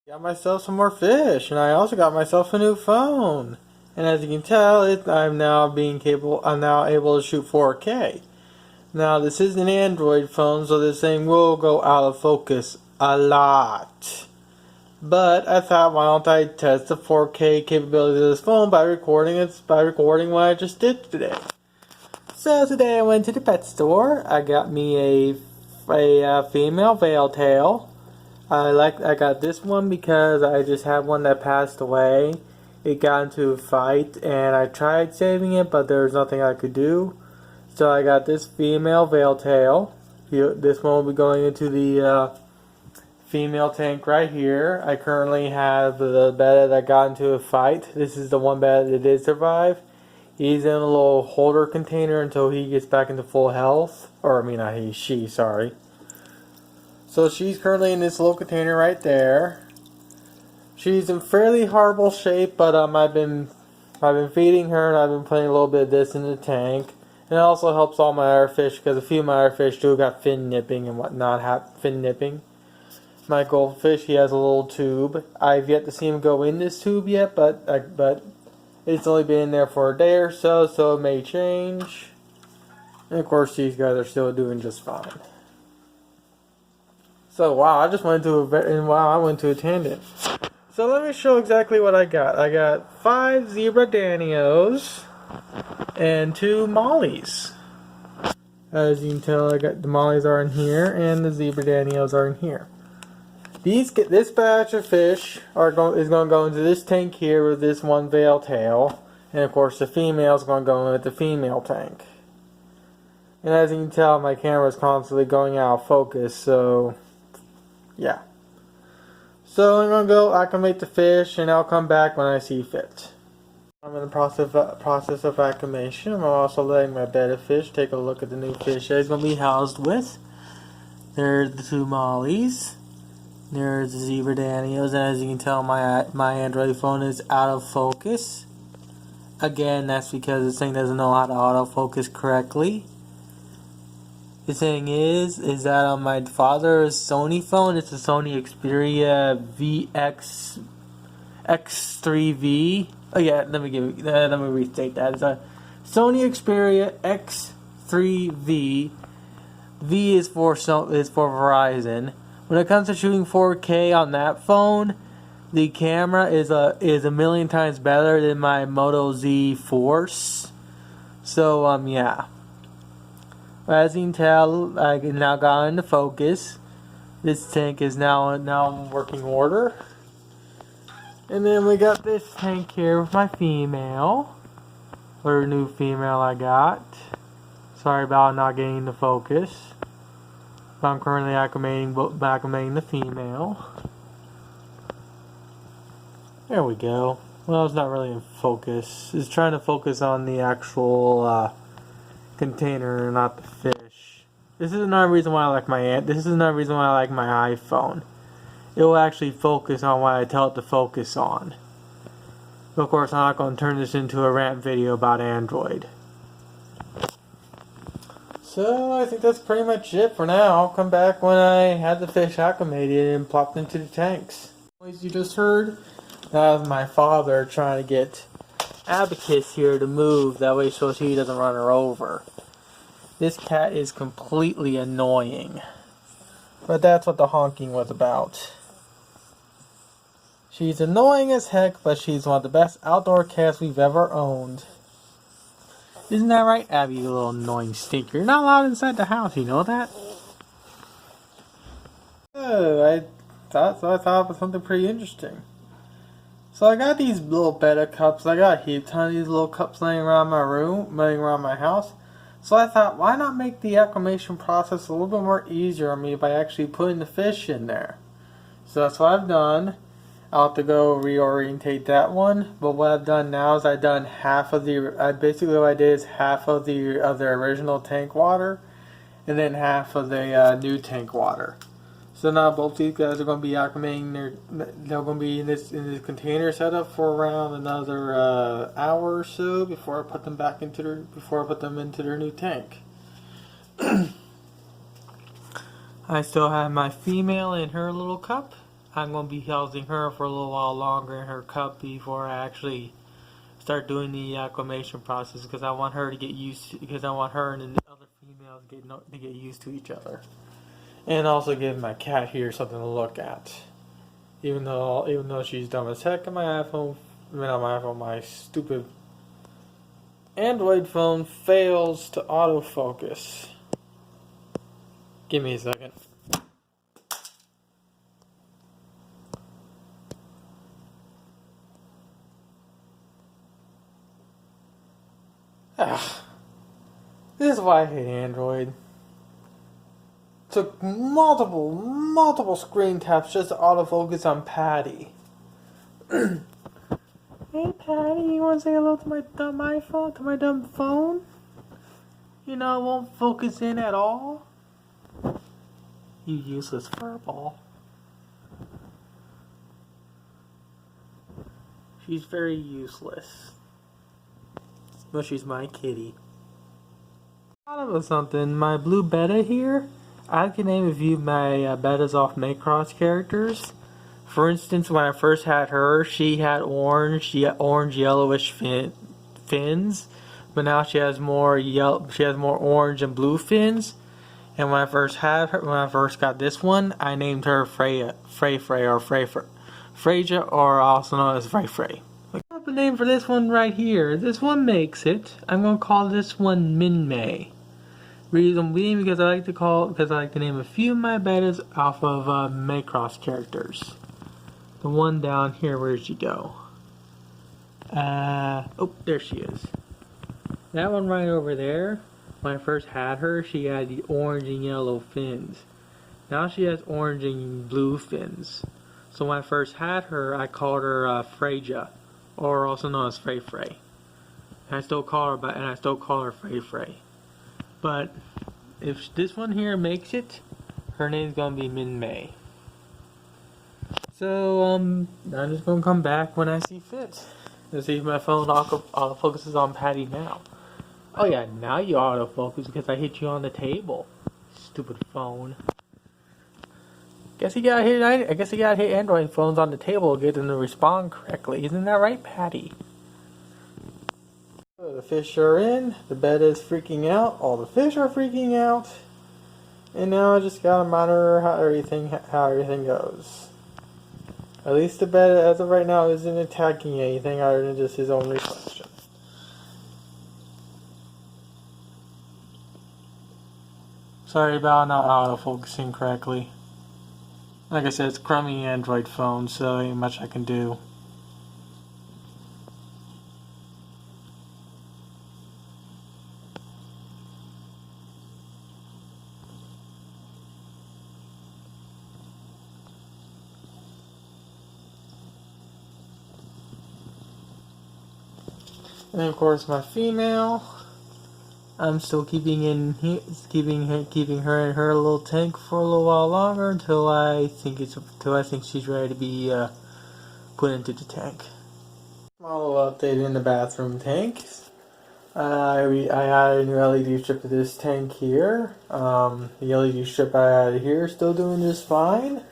Got myself some more fish, and I also got myself a new phone. And as you can tell, I'm now able to shoot 4K. Now this is an Android phone, so this thing will go out of focus a lot. But I thought, why don't I test the 4K capability of this phone by recording what I just did today. So today I went to the pet store. I got me a female veil tail. I got this one because I just had one that passed away. It got into a fight and I tried saving it, but there was nothing I could do. So I got this female veil tail. This one will be going into the female tank right here. I currently have the betta that got into a fight. This is the one betta that did survive. He's in a little holder container until he gets back into full health. Or I mean, not he, she, sorry. So she's currently in this little container right there. She's in fairly horrible shape, but I've been feeding her and I've been putting a little bit of this in the tank. And it also helps all my other fish because a few of my other fish do got fin nipping and whatnot. Fin nipping. My goldfish, he has a little tube. I've yet to see him go in this tube yet, but it's only been in there for a day or so, so it may change. And of course, these guys are still doing just fine. So wow, I went to a tangent. So let me show exactly what I got. I got 5 zebra danios and 2 mollies. As you can tell, I got the mollies are in here and the zebra danios are in here. This batch of fish is going to go into this tank here with this one veil tail, and of course the female is going to go in with the female tank. And as you can tell, my camera is constantly going out of focus, so yeah. So I'm going to go acclimate the fish, and I'll come back when I see fit. I'm in the process of acclimation. I'm also letting my betta fish take a look at the new fish that he's going to be housed with. There's the 2 mollies. There's the zebra danios, and as you can tell, my Android phone is out of focus. Again, that's because this thing doesn't know how to autofocus correctly. The thing is that on my father's Sony phone, it's a Sony Xperia X3V. Oh yeah, let me restate that. It's a Sony Xperia X3V. V is for Verizon. When it comes to shooting 4K on that phone, the camera is a million times better than my Moto Z Force. So yeah. As you can tell, I now got into focus. This tank is now in working order. And then we got this tank here with my female, or new female I got. Sorry about not getting into focus. But I'm currently acclimating the female. There we go. Well, it's not really in focus. It's trying to focus on the actual container, not the fish. This is another reason why I like my iPhone. It will actually focus on what I tell it to focus on. But of course, I'm not going to turn this into a rant video about Android. So I think that's pretty much it for now. I'll come back when I had the fish acclimated and plopped into the tanks. As you just heard, that was my father trying to get Abacus here to move, that way so she doesn't run her over. This cat is completely annoying. But that's what the honking was about. She's annoying as heck, but she's one of the best outdoor cats we've ever owned. Isn't that right, Abby, you little annoying stinker? You're not allowed inside the house, you know that? Oh, I thought it was something pretty interesting. So I got these little betta cups. I got a heap ton of these little cups laying around my house. So I thought, why not make the acclimation process a little bit more easier on me by actually putting the fish in there? So that's what I've done. I'll have to go reorientate that one. But what I've done now is I've done basically what I did is half of the original tank water, and then half of the new tank water. So now both these guys are going to be acclimating they're going to be in this container setup for around another hour or so before I put them into their new tank. I still have my female in her little cup. I'm going to be housing her for a little while longer in her cup before I actually start doing the acclimation process, because I want her to get used to, because I want her and the other females to get used to each other. And also give my cat here something to look at. Even though she's dumb as heck, on my iPhone, not my iPhone, my stupid Android phone fails to autofocus. Give me a second. This is why I hate Android. Took multiple screen taps just to autofocus on Patty. Hey Patty, you want to say hello to my dumb iPhone, to my dumb phone? You know, it won't focus in at all. You useless furball. She's very useless. But she's my kitty. Thought of something. My blue beta here, I can name a few of my betas off Macross characters. For instance, when I first had her, she had orange yellowish fins, but now she has more orange and blue fins. And when I first got this one, I named her Freya, Freyja, or also known as Frey. I have a name for this one right here. This one makes it. I'm gonna call this one Min May. Reason being because I like to name a few of my betas off of Macross characters. The one down here, where'd she go? Oh, there she is. That one right over there. When I first had her, she had the orange and yellow fins. Now she has orange and blue fins. So when I first had her, I called her Freyja, or also known as Frey. And I still call her Frey. But if this one here makes it, her name's gonna be Min May. So I'm just gonna come back when I see fit. Let's see if my phone autofocuses on Patty now. Oh yeah, now you autofocus because I hit you on the table. Stupid phone. I guess you gotta hit Android phones on the table to get them to respond correctly. Isn't that right, Patty? So the fish are in. The bed is freaking out. All the fish are freaking out. And now I just gotta monitor how everything goes. At least the bed, as of right now, isn't attacking anything other than just his own reflection. Sorry about not autofocusing correctly. Like I said, it's a crummy Android phone, so ain't much I can do. And of course, my female, I'm still keeping her in her little tank for a little while longer until I think she's ready to be put into the tank. Small little update in the bathroom tank. I added a new LED strip to this tank here. The LED strip I added here is still doing just fine.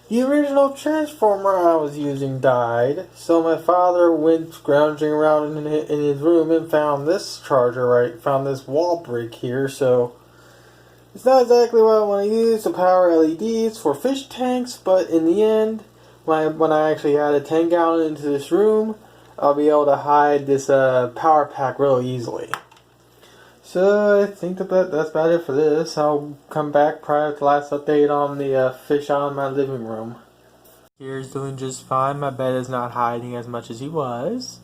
The original transformer I was using died, so my father went scrounging around in his room and found this found this wall brick here, so it's not exactly what I want to use to power LEDs for fish tanks, but in the end, when I actually add a 10 gallon into this room, I'll be able to hide this power pack real easily. So I think that's about it for this. I'll come back prior to the last update on the fish out in my living room. Here's doing just fine. My bed is not hiding as much as he was.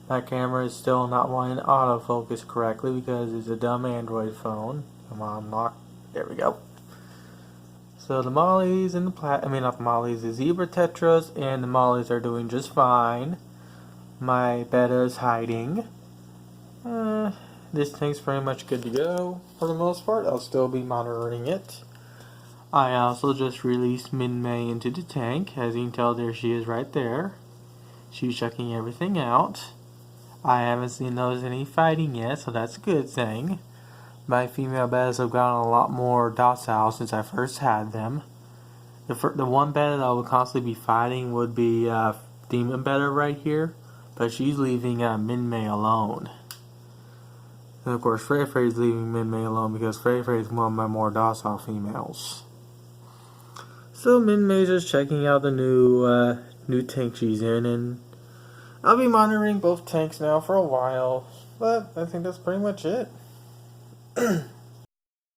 My camera is still not wanting to autofocus correctly because it's a dumb Android phone. Come on, lock. There we go. So the mollies and the zebra tetras and the mollies are doing just fine. My beta is hiding. This tank's pretty much good to go for the most part. I'll still be monitoring it. I also just released Min May into the tank. As you can tell, there she is right there. She's checking everything out. I haven't noticed any fighting yet, so that's a good thing. My female betas have gotten a lot more docile since I first had them. The one beta that I would constantly be fighting would be Demon Beta right here, but she's leaving Min Mei alone. And of course, Frey Frey's leaving Min Mei alone because Frey Frey's one of my more docile females. So Min Mei's just checking out the new tank she's in, and I'll be monitoring both tanks now for a while. But I think that's pretty much it.